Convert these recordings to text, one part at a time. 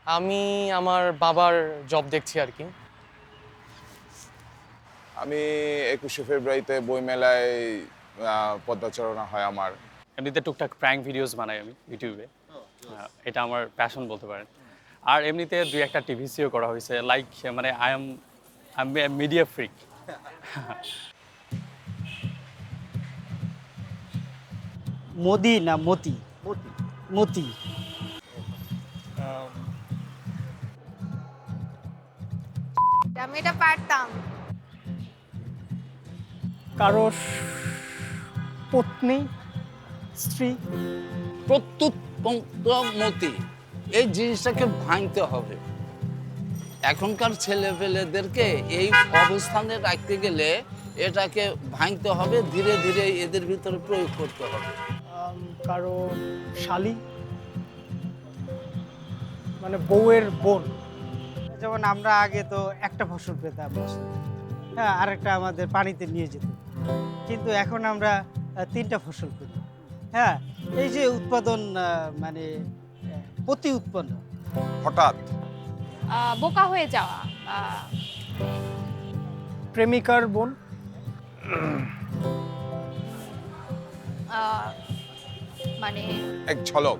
আমি আমার বাবার জব দেখছি আর কি। আমি 21শে ফেব্রুয়ারিতে বইমেলায় পদ্মাচরণা হয় আমার। এমনিতে টুকটাক প্র্যাঙ্ক ভিডিওস বানাই আমি ইউটিউবে। এটা আমার প্যাশন বলতে পারেন। আর এমনিতে দুই একটা টিভি সিও করা হয়েছে, লাইক মানে I am media freak. Modi না মতি? মতি। আমি এটা পারতাম। কারো পত্নী, স্ত্রী। প্রত্যুৎপন্নমতি, এই জিনিসটাকে ভাঙতে হবে। এখনকার ছেলেপেলেদেরকে এই অবস্থানে রাখতে গেলে এটাকে ভাঙতে হবে, ধীরে ধীরে এদের ভিতরে প্রয়োগ করতে হবে। কারো শালী, মানে বউয়ের বোন। যেমন আমরা আগে তো একটা ফসল পেতাম বছরে, হ্যাঁ, আরেকটা আমাদের পানিতে নিয়ে যেত, কিন্তু এখন আমরা তিনটা ফসল করি। হ্যাঁ, এই যে উৎপাদন, মানে প্রতি উৎপন্ন। হঠাৎ বোকা হয়ে যাওয়া, প্রেমিকার বোন। মানে এক ঝলক।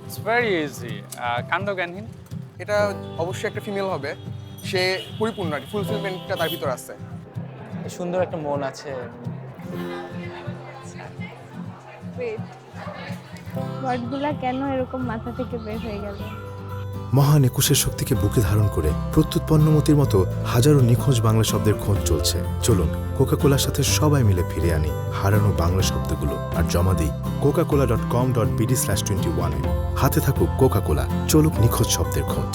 It's very easy. কাণ্ডজ্ঞানহীন। এটা অবশ্যই একটা ফিমেল হবে, সে পরিপূর্ণ আর ফুলফিলমেন্টটা তার ভিতর আছে। সুন্দর একটা মন আছে। ওয়ার্ডগুলা কেন এরকম মাথা থেকে বের হয়ে গেল? মহান একুশের শক্তিকে বুকে ধারণ করে প্রত্যুৎপন্নমতির মতো হাজারো নিখোঁজ বাংলা শব্দের খোঁজ চলছে। চলুন কোকাকোলার সাথে সবাই মিলে ফিরে আনি হারানো বাংলা শব্দগুলো আর জমা দিই coca-cola.com.bd/21 হাতে থাকুক কোকাকোলা, চলুক নিখোঁজ শব্দের খোঁজ।